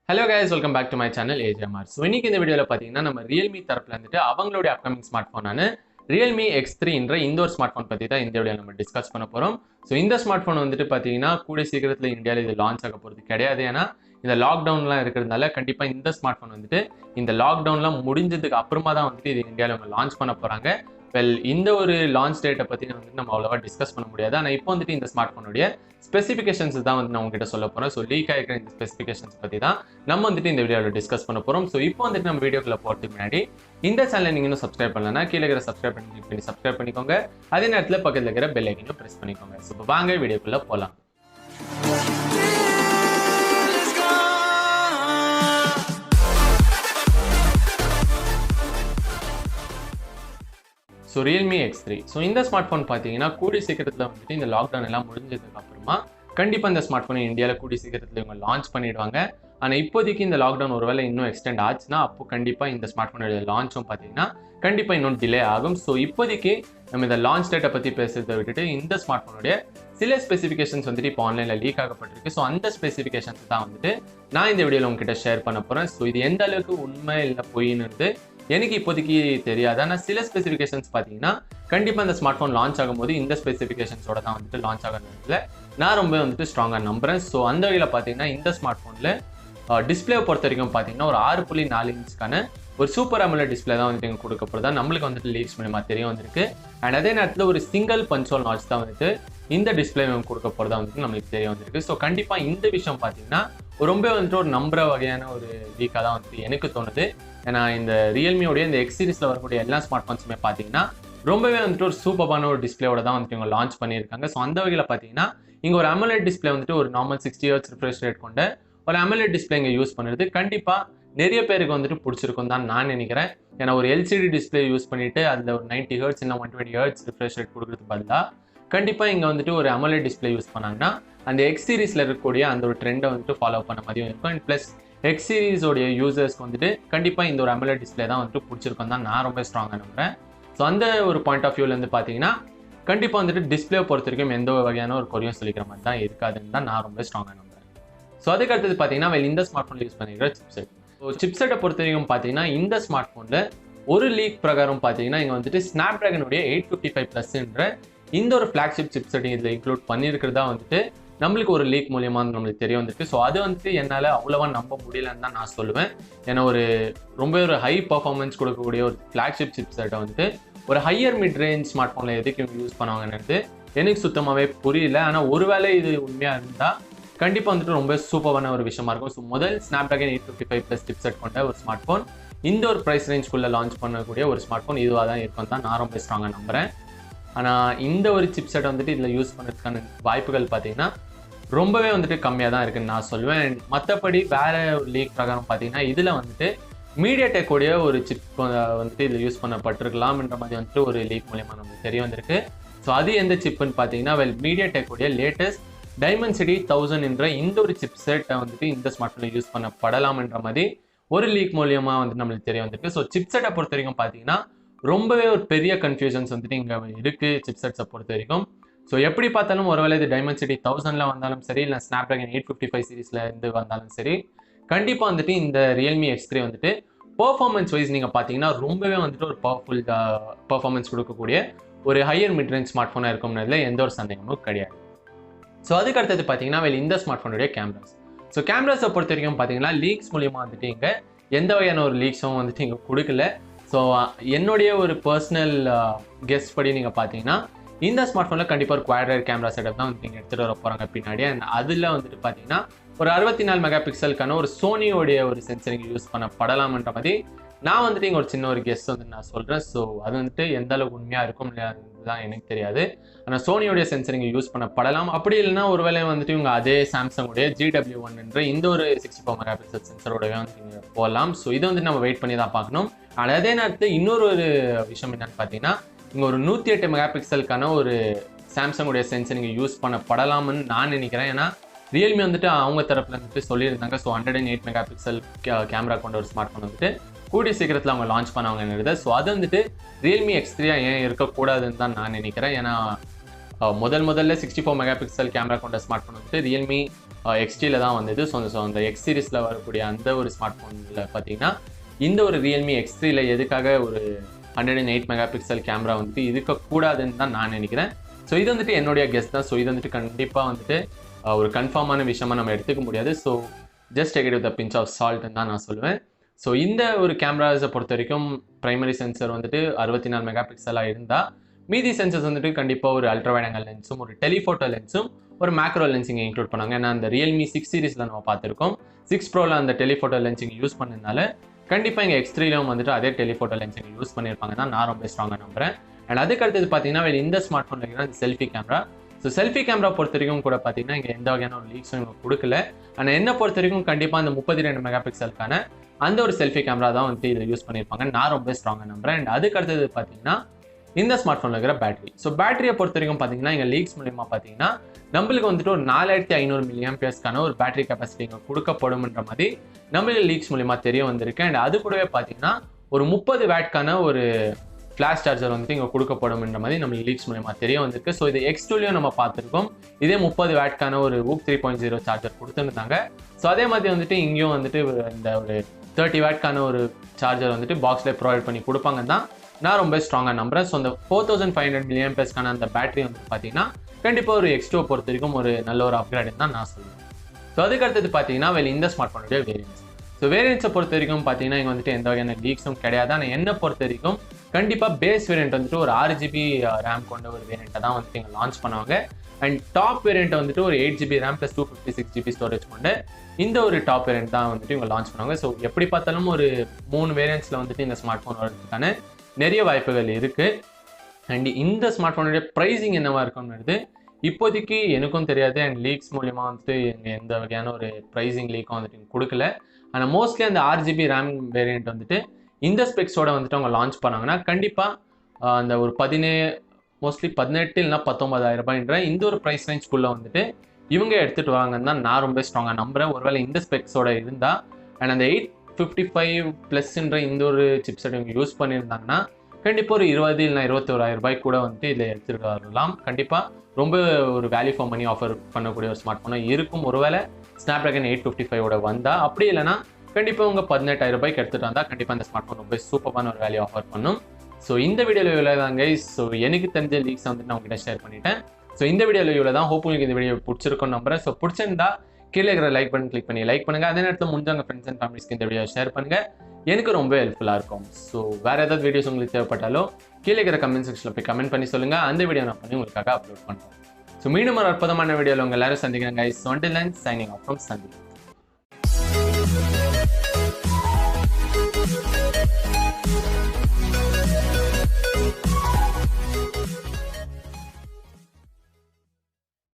Hello guys, welcome back to my channel AJMR. So இன்னைக்கு இந்த வீடியோல பாத்தீங்கன்னா நம்ம Realme தரப்புல இருந்துட்டு அவங்களுடைய அப்கமிங் ஸ்மார்ட் போனான Realme X3 என்ற இந்த ஒரு ஸ்மார்ட் போன் பத்தி தான் இந்த வீடியோல நம்ம டிஸ்கஸ் பண்ண போறோம். சோ இந்த ஸ்மார்ட் போன் வந்துட்டு பாத்தீங்கன்னா கூடிய சீக்கிரத்துல இந்தியால இது லான்ச் ஆக போறது கிடையாது. ஏன்னா இந்த லாக்டவுன்லாம் இருக்கிறதுனால கண்டிப்பா இந்த ஸ்மார்ட் போன் வந்துட்டு இந்த லாக்டவுன்லாம் முடிஞ்சதுக்கு அப்புறமா தான் வந்துட்டு இது இந்தியால அவங்க லான்ச் பண்ண போறாங்க. இந்த ஒரு லான்ச் டேட்டை பத்தி வந்து நம்ம அவ்வளவா டிஸ்கஸ் பண்ண முடியாது. ஆனா இப்போ வந்துட்டு இந்த ஸ்மார்ட் போனுடைய ஸ்பெசிஃபிகேஷன்ஸ் தான் வந்து நான் உங்ககிட்ட சொல்ல போறேன். ஸோ லீக் ஆகிருக்கிற இந்த ஸ்பெசிஃபிகேஷன்ஸ் பத்தி தான் நம்ம வந்துட்டு இந்த வீடியோவில் டிஸ்கஸ் பண்ண போறோம். ஸோ இப்போ வந்துட்டு நம்ம வீடியோக்குள்ள போறதுக்கு முன்னாடி இந்த சேனலை நீங்க இன்னும் சப்ஸ்கிரைப் பண்ணலன்னா கீழே இருக்கிற சப்ஸ்கிரைப் பண்ணி சப்ஸ்கிரைப் பண்ணிக்கோங்க. அதே நேரத்தில் பக்கத்தில் இருக்கிற பெல் ஐக்கனையும் பிரஸ் பண்ணிக்கோங்க. ஸோ இப்போ வாங்க வீடியோக்குள்ள போகலாம். ஸோ Realme X3 ஸோ இந்த ஸ்மார்ட் ஃபோன் பார்த்தீங்கன்னா கூடிய சீக்கிரத்தில் வந்துட்டு இந்த லாக்டவுன் எல்லாம் முடிஞ்சதுக்கு அப்புறமா கண்டிப்பாக இந்த ஸ்மார்ட் ஃபோனை இந்தியாவில் கூடிய சீக்கிரத்தில் இவங்க லான்ச் பண்ணிடுவாங்க. ஆனால் இப்போதைக்கு இந்த லாக்டவுன் ஒருவேளை இன்னும் எக்ஸ்டெண்ட் ஆச்சுன்னா அப்போ கண்டிப்பாக இந்த ஸ்மார்ட் ஃபோனுடைய லான்ச்சும் பார்த்தீங்கன்னா கண்டிப்பாக இன்னும் டிலே ஆகும். ஸோ இப்போதைக்கு நம்ம இந்த லான்ச் டேட்டை பற்றி பேசுறதை விட்டுட்டு இந்த ஸ்மார்ட் ஃபோனுடைய சில ஸ்பெசிஃபிகேஷன்ஸ் வந்துட்டு இப்போ ஆன்லைனில் லீக் ஆகப்பட்டிருக்கு. ஸோ அந்த ஸ்பெசிஃபிகேஷன்ஸ் தான் வந்துட்டு நான் இந்த வீடியோவில் உங்ககிட்ட ஷேர் பண்ண போகிறேன். ஸோ இது எந்த அளவுக்கு உண்மை இல்லை பொய்ன்னு எனக்கு இப்போதைக்கு தெரியாது. ஆனால் சில ஸ்பெசிஃபிகேஷன்ஸ் பார்த்தீங்கன்னா கண்டிப்பாக இந்த ஸ்மார்ட் ஃபோன் லான்ச் ஆகும்போது இந்த ஸ்பெசிஃபிகேஷன்ஸோட தான் வந்துட்டு லான்ச் ஆகிறதுல நான் ரொம்ப வந்துட்டு ஸ்ட்ராங்காக நம்புறேன். ஸோ அந்த வகையில் பார்த்தீங்கன்னா இந்த ஸ்மார்ட் ஃபோனில் டிஸ்பிளே பொறுத்த வரைக்கும் பார்த்தீங்கன்னா ஒரு 6.4 இன்ச்சுக்கான ஒரு சூப்பர் AMOLED டிஸ்பிளே தான் வந்துட்டு இங்கே கொடுக்கப்படுதா நம்மளுக்கு வந்துட்டு லீக்ஸ் மூலமா தெரிய வந்திருக்கு. அண்ட் அதே நேரத்தில் ஒரு சிங்கிள் பஞ்ச்-ஹோல் நாட்ச் தான் வந்துட்டு இந்த டிஸ்பிளே கொடுக்க போகிறதா வந்துட்டு நம்மளுக்கு தெரிய வந்திருக்கு. ஸோ கண்டிப்பாக இந்த விஷயம் பார்த்தீங்கன்னா ரொம்ப வந்துட்டு ஒரு நம்புற வகையான ஒரு லீக்காக தான் வந்துட்டு எனக்கு தோணுது. ஏன்னா இந்த ரியல்மியோடைய இந்த எக்ஸ் சீரிஸில் வரக்கூடிய எல்லா ஸ்மார்ட் ஃபோன்ஸுமே பார்த்தீங்கன்னா ரொம்பவே வந்துட்டு ஒரு சூப்பரான ஒரு டிஸ்பிளேயோட தான் வந்துட்டு இவங்க லான்ச் பண்ணியிருக்காங்க. ஸோ அந்த வகையில் பார்த்தீங்கன்னா இங்கே ஒரு AMOLED டிஸ்பிளே வந்துட்டு ஒரு நார்மல் 60 Hz ரிஃப்ரெஷ் ரேட் கொண்ட ஒரு AMOLED டிஸ்பிளே இங்கே யூஸ் பண்ணுறது கண்டிப்பாக நிறைய பேருக்கு வந்துட்டு பிடிச்சிருக்கும் தான் நான் நினைக்கிறேன். ஏன்னா ஒரு LCD டிஸ்பிளே யூஸ் பண்ணிட்டு அதில் ஒரு 90 Hz இல்லை 120 Hz ரிஃப்ரெஷ் ரேட் கொடுக்குறதுக்கு பதிலாக கண்டிப்பாக இங்கே வந்துட்டு ஒரு AMOLED டிஸ்பிளே யூஸ் பண்ணாங்கன்னா அந்த எக்ஸ் சீரிஸில் இருக்கக்கூடிய அந்த ஒரு ட்ரெண்டை வந்துட்டு ஃபாலோ பண்ண மாதிரியும் இருக்கும். அண்ட் ப்ளஸ் எக்ஸ் சீரிஸோடைய யூசர்ஸ்க்கு வந்துட்டு கண்டிப்பாக இந்த ஒரு AMOLED டிஸ்பிளே தான் வந்துட்டு பிடிச்சிருக்கும் தான் நான் ரொம்ப ஸ்ட்ராங்காக நம்புறேன். ஸோ அந்த ஒரு பாயிண்ட் ஆஃப் வியூலேருந்து பார்த்தீங்கன்னா கண்டிப்பாக வந்துட்டு டிஸ்பிளே பொறுத்த வரைக்கும் எந்த வகையான ஒரு குறையும் சொல்லிக்கிற மாதிரி தான் இருக்காதுன்னு தான் நான் ரொம்ப ஸ்ட்ராங்காக நம்புறேன். ஸோ அதுக்கு அடுத்தது பார்த்தீங்கன்னா இந்த ஸ்மார்ட் ஃபோனில் யூஸ் பண்ணிக்கிற சிப்செட். ஸோ சிப்செட்டை பொறுத்த வரைக்கும் பார்த்தீங்கன்னா இந்த ஸ்மார்ட் ஃபோனில் ஒரு லீக் பிரகாரம் பார்த்தீங்கன்னா இங்கே வந்துட்டு ஸ்னாப்டிராகனுடைய 855+ இந்த ஒரு ஃப்ளாக்ஷிப் சிப்செட் இதில் இன்க்ளூட் பண்ணியிருக்கிறதா வந்துட்டு நம்மளுக்கு ஒரு லீக் மூலியமா நம்மளுக்கு தெரிய வந்திருக்கு. ஸோ அது வந்துட்டு என்னால் அவ்வளோவா நம்ப முடியலன்னு தான் நான் சொல்லுவேன். ஏன்னா ரொம்ப ஒரு ஹை பர்ஃபார்மன்ஸ் கொடுக்கக்கூடிய ஒரு ஃப்ளாக்ஷிப் சிப்செட்டை வந்துட்டு ஒரு ஹையர் மிட் ரேஞ்ச் ஸ்மார்ட் ஃபோனில் எதுக்கு இவங்க யூஸ் பண்ணுவாங்கன்னு எனக்கு சுத்தமாகவே புரியல. ஆனால் ஒருவேளை இது உண்மையாக இருந்தால் கண்டிப்பாக வந்துட்டு ரொம்ப சூப்பரான ஒரு விஷயமா இருக்கும். ஸோ முதல் ஸ்னாப்டிராகன் 855+ சிப்செட் கொண்ட ஒரு ஸ்மார்ட் ஃபோன் இந்த ஒரு ப்ரைஸ் ரேஞ்ச்குள்ளே லான்ச் பண்ணக்கூடிய ஒரு ஸ்மார்ட் ஃபோன் இதுவாக தான் இருக்கும் தான் நான் ரொம்ப ஸ்ட்ராங்காக நம்புகிறேன். ஆனால் இந்த ஒரு சிப்செட் வந்துட்டு இதில் யூஸ் பண்ணுறதுக்கான வாய்ப்புகள் பார்த்தீங்கன்னா ரொம்பவே வந்துட்டு கம்மியாக தான் இருக்குன்னு நான் சொல்லுவேன். மற்றபடி வேற ஒரு லீக் பிரகாரம் பார்த்தீங்கன்னா இதில் வந்துட்டு மீடியாடெக் உடைய ஒரு சிப் வந்துட்டு இதில் யூஸ் பண்ணப்பட்டிருக்கலாம்ன்ற மாதிரி வந்துட்டு ஒரு லீக் மூலயமா நமக்கு தெரிய வந்திருக்கு. ஸோ அது எந்த சிப்புன்னு பார்த்தீங்கன்னா மீடியாடெக் உடைய லேட்டஸ்ட் Dimensity 1000 என்ற இந்த ஒரு சிப்செட்டை வந்துட்டு இந்த ஸ்மார்ட் ஃபோனில் யூஸ் பண்ணப்படலாம்ன்ற மாதிரி ஒரு லீக் மூலியமாக வந்துட்டு நம்மளுக்கு தெரிய வந்திருக்கு. ஸோ சிப்செட்டை பொறுத்த வரைக்கும் பார்த்தீங்கன்னா ரொம்பவே ஒரு பெரிய கன்ஃபியூஷன்ஸ் வந்துட்டு இங்கே இருக்குது சிப்செட்ஸை பொறுத்த வரைக்கும். ஸோ எப்படி பார்த்தாலும் ஒருவேளை இது Dimensity 1000 வந்தாலும் சரி இல்லை ஸ்னாப்டிராகன் 855 சீரீஸில் இருந்து வந்தாலும் சரி கண்டிப்பாக வந்துட்டு இந்த Realme X3 வந்துட்டு பர்ஃபார்மன்ஸ் வைஸ் நீங்கள் பார்த்தீங்கன்னா ரொம்பவே வந்துட்டு ஒரு பவர்ஃபுல் பர்ஃபார்மன்ஸ் கொடுக்கக்கூடிய ஒரு ஹையர் மிட் ரேஞ்ச் ஸ்மார்ட் ஃபோனாக இருக்கும்ன்றதுல எந்த ஒரு சந்தேகமும் கிடையாது. ஸோ அதுக்கு அடுத்தது பார்த்தீங்கன்னா இந்த ஸ்மார்ட் ஃபோனுடைய கேமராஸ். ஸோ கேமராஸை பொறுத்த வரைக்கும் பார்த்தீங்கன்னா லீக்ஸ் மூலியமாக வந்துட்டு இங்கே எந்த வகையான ஒரு லீக்ஸும் வந்துட்டு இங்கே கொடுக்கல. ஸோ என்னுடைய ஒரு பர்சனல் கெஸ்ட் படி நீங்கள் பார்த்தீங்கன்னா இந்த ஸ்மார்ட் ஃபோனில் கண்டிப்பாக ஒரு குவாட்ரேட் கேமரா செட்டப் தான் வந்து நீங்கள் எடுத்துகிட்டு வர போகிறாங்க பின்னாடி. அண்ட் அதில் வந்துட்டு பார்த்தீங்கன்னா ஒரு 64 மெகா பிக்சலுக்கான ஒரு சோனியோடைய ஒரு சென்சரிங் யூஸ் பண்ணப்படலாம்ன்ற மாதிரி நான் வந்துட்டு இங்கே ஒரு சின்ன ஒரு கெஸ்ட் வந்து நான் சொல்கிறேன். ஸோ அது வந்துட்டு எந்த அளவுக்கு உண்மையாக இருக்கும் தான் எனக்கு தெரியாது. ஆனால் சோனியோடைய சென்சரிங் யூஸ் பண்ணப்படலாம். அப்படி இல்லைன்னா ஒருவேளை வந்துட்டு இவங்க அதே சாம்சங்குடைய GW1 என்ற இந்த ஒரு 64 மெகா பிக்சல் சென்சரோடவே வந்து நீங்கள் போகலாம். ஸோ இதை வந்து நம்ம வெயிட் பண்ணி தான் பார்க்கணும். ஆனால் அதே நேரத்தில் இன்னொரு விஷயம் என்னன்னு பார்த்தீங்கன்னா இங்கே ஒரு 108 மெகா பிக்சலுக்கான ஒரு சாம்சங்குடைய சென்சரிங் யூஸ் பண்ணப்படலாம்னு நான் நினைக்கிறேன். ஏன்னா ரியல்மி வந்துட்டு அவங்க தரப்புல வந்துட்டு சொல்லியிருந்தாங்க. ஸோ 108 மெகா பிக்சல் கேமரா கொண்ட ஒரு ஸ்மார்ட் ஃபோன் வந்துட்டு கூடிய சீக்கிரத்தில் அவங்க லான்ச் பண்ணுவாங்கன்னு. ஸோ அது வந்துட்டு Realme X3 ஏன் இருக்கக்கூடாதுன்னு தான் நான் நினைக்கிறேன். ஏன்னா முதல்ல 64 மெகா பிக்சல் கேமரா கொண்ட ஸ்மார்ட் ஃபோன் வந்துட்டு Realme X3ல தான் வந்தது. ஸோ அந்த எக்ஸ் சீரிஸில் வரக்கூடிய அந்த ஒரு ஸ்மார்ட் ஃபோனில் பார்த்தீங்கன்னா இந்த ஒரு Realme X3ல எதுக்காக ஒரு 108 மெகா பிக்சல் கேமரா வந்துட்டு இருக்கக்கூடாதுன்னு தான் நான் நினைக்கிறேன். ஸோ இது வந்துட்டு என்னுடைய கெஸ் தான். ஸோ இது வந்துட்டு கண்டிப்பாக வந்துட்டு ஒரு கன்ஃபார்மான விஷயமா நம்ம எடுத்துக்க முடியாது. So just take it with a pinch of சால்ட்னு தான் நான் சொல்லுவேன். ஸோ இந்த ஒரு கேமராஸை பொறுத்த வரைக்கும் பிரைமரி சென்சர் வந்துட்டு 64 மெகா பிக்சலாக இருந்தால் மீதி சென்சர்ஸ் வந்துட்டு கண்டிப்பாக ஒரு அல்ட்ரா வைட் ஆங்கிள் லென்ஸும் ஒரு டெலிஃபோட்டோ லென்ஸும் ஒரு மேக்ரோ லென்சிங் இன்க்ளூட் பண்ணாங்க. ஏன்னா அந்த Realme 6 சீரிஸில் நம்ம பார்த்துருக்கோம். 6 ப்ரோவில் அந்த டெலிஃபோட்டோ லென்சிங் யூஸ் பண்ணதுனால கண்டிப்பாக இங்கே X3லையும் வந்துட்டு அதே டெலிஃபோட்டோ லென்சிங் யூஸ் பண்ணியிருப்பாங்க தான் நான் ரொம்ப ஸ்ட்ராங்காக நம்புறேன். அண்ட் அதுக்கு அடுத்தது பார்த்தீங்கன்னா இந்த ஸ்மார்ட் ஃபோனில் இருக்கிற அந்த selfie camera. So selfie camera பொறுத்த வரைக்கும் கூட பார்த்தீங்கன்னா இங்கே எந்த வகையான ஒரு லீக்ஸும் இவங்க கொடுக்கல. ஆனால் என்ன பொறுத்த வரைக்கும் கண்டிப்பாக அந்த 32 மெகா பிக்சலுக்கான அந்த ஒரு செல்ஃபி கேமரா தான் வந்துட்டு இதில் யூஸ் பண்ணியிருப்பாங்க. நான் ரொம்ப ஸ்ட்ராங்காக நம்புறேன். அண்ட் அதுக்கு அடுத்தது பார்த்தீங்கன்னா இந்த ஸ்மார்ட் ஃபோனில் இருக்கிற பேட்டரி. ஸோ பேட்டரியை பொறுத்த வரைக்கும் பார்த்தீங்கன்னா இங்கே லீக்ஸ் மூலியமாக பார்த்தீங்கன்னா நம்மளுக்கு வந்துட்டு ஒரு 4500 மில்லியம்பியர்ஸ்க்கான ஒரு பேட்டரி கெப்பாசிட்டி இங்கே கொடுக்கப்படும்ன்ற மாதிரி நம்மளுக்கு லீக்ஸ் மூலியமாக தெரிய வந்திருக்கு. அண்ட் அது கூடவே பார்த்தீங்கன்னா ஒரு 30 வேட்க்கான ஒரு ஃப்ளாஷ் சார்ஜர் வந்துட்டு இங்கே கொடுக்கப்படும்ன்ற மாதிரி நம்மளுக்கு லீக்ஸ் மூலியமாக தெரிய வந்திருக்கு. ஸோ இது X2லையும் நம்ம பார்த்துருக்கோம். இதே 30 வேட்க்கான ஒரு WOOC 3.0 சார்ஜர் கொடுத்துருந்தாங்க. ஸோ அதே மாதிரி வந்துட்டு இங்கேயும் வந்துட்டு இந்த ஒரு 30 வேட்க்கான ஒரு சார்ஜர் வந்துட்டு பாக்ஸில் ப்ரொவைட் பண்ணி கொடுப்பாங்க தான் நான் ரொம்ப ஸ்ட்ராங்காக நம்புறேன். ஸோ அந்த 4500 மில்லியம்பியர்ஸ்க்கான அந்த பேட்டரி வந்து பார்த்தீங்கன்னா கண்டிப்பாக ஒரு X2 பொறுத்த வரைக்கும் ஒரு நல்ல ஒரு அப்கிரேட் தான் நான் சொல்லுவேன். ஸோ அதுக்கு அடுத்தது பார்த்தீங்கன்னா இந்த ஸ்மார்ட் ஃபோனுடைய வேரியன்ஸ். ஸோ வேரியன்ஸை பொறுத்த வரைக்கும் பார்த்தீங்கன்னா இங்கே வந்துட்டு எந்த வகையான லீக்ஸும் கிடையாது. ஆனால் என்னை பொறுத்த வரைக்கும் கண்டிப்பாக பேஸ் வேரியன்ட் வந்துட்டு ஒரு 6GB ரேம் கொண்ட ஒரு வேரியண்ட்டை தான் வந்துட்டு இங்கே லான்ச் பண்ணுவாங்க. அண்ட் டாப் வேரியண்ட் வந்துட்டு ஒரு 8GB RAM plus 256GB storage கொண்டு இந்த ஒரு டாப் வேரியண்ட் தான் வந்துட்டு இவங்க லான்ச் பண்ணுவாங்க. ஸோ எப்படி பார்த்தாலும் ஒரு 3 வேரியன்ட்ஸில் வந்துட்டு இந்த ஸ்மார்ட் ஃபோன் வரதுக்கான நிறைய வாய்ப்புகள் இருக்குது. அண்ட் இந்த ஸ்மார்ட் ஃபோனுடைய ப்ரைஸிங் என்னவா இருக்கும்னு இப்போதைக்கு எனக்கும் தெரியாது. அண்ட் லீக்ஸ் மூலியமாக வந்துட்டு எந்த வகையான ஒரு ப்ரைஸிங் லீக்கும் வந்துட்டு கொடுக்கல. ஆனால் மோஸ்ட்லி அந்த 6GB ரேம் வேரியண்ட் வந்துட்டு இந்த ஸ்பெக்ஸோட வந்துட்டு அவங்க லான்ச் பண்ணாங்கன்னா கண்டிப்பாக அந்த ஒரு மோஸ்ட்லி 18 இல்லைனா 19000 ரூபாய்ன்ற இந்த ஒரு ப்ரைஸ் ரேஞ்ச்குள்ளே வந்துட்டு இவங்க எடுத்துகிட்டு வாங்கன்னு தான் நான் ரொம்ப ஸ்ட்ராங்காக நம்புகிறேன். ஒருவேளை இந்த ஸ்பெக்ஸோட இருந்தால் அண்ட் அந்த 855+ இந்த ஒரு சிப்செட் இவங்க யூஸ் பண்ணியிருந்தாங்கன்னா கண்டிப்பாக ஒரு 20 இல்லைனா 21,000 ரூபாய்க்கு கூட வந்துட்டு இதில் எடுத்துகிட்டு வரலாம். கண்டிப்பாக ரொம்ப ஒரு வேல்யூ ஃபார் மணி ஆஃபர் பண்ணக்கூடிய ஒரு ஸ்மார்ட் ஃபோனாக இருக்கும். ஒருவேளை ஸ்னாப்ட்ராகன் 855 வந்தால், அப்படி இல்லைனா கண்டிப்பாக உங்கள் 18,000 ரூபாய்க்கு எடுத்துகிட்டு வந்தால் கண்டிப்பாக அந்த ஸ்மார்ட் ஃபோன் ரொம்ப சூப்பரான ஒரு வேல்யூ ஆஃபர் பண்ணும். ஸோ இந்த வீடியோவில் இவ்வளோ தான் கைஸ். ஸோ எனக்கு தெரிஞ்ச லீக்ஸ் வந்துட்டு நான் உங்ககிட்ட ஷேர் பண்ணிட்டேன். ஸோ இந்த வீடியோவில் இவ்வளோ தான். ஹோப் உங்களுக்கு இந்த வீடியோ பிடிச்சிருக்கும்னு நம்புறேன். ஸோ பிடிச்சிருந்தா கீழே இருக்கிற லைக் பட்டன் கிளிக் பண்ணி லைக் பண்ணுங்கள். அதே நேரத்தில் முடிஞ்சவங்க ஃப்ரெண்ட்ஸ் அண்ட் ஃபேமிலிஸ்க்கு இந்த வீடியோ ஷேர் பண்ணுங்கள். எனக்கு ரொம்ப ஹெல்ப்ஃபுல்லாக இருக்கும். ஸோ வேறு ஏதாவது வீடியோஸ் உங்களுக்கு தேவைப்பட்டாலோ கீழே இருக்கிற கமெண்ட் செக்ஷனில் போய் கமெண்ட் பண்ணி சொல்லுங்கள். அந்த வீடியோ நான் பண்ணி உங்களுக்காக அப்லோட் பண்ணுறேன். ஸோ மீண்டும் ஒரு அற்புதமான வீடியோவில் உங்கள் எல்லாரும் சந்திக்கிறேன் guys. So until then, signing off from Sandeep.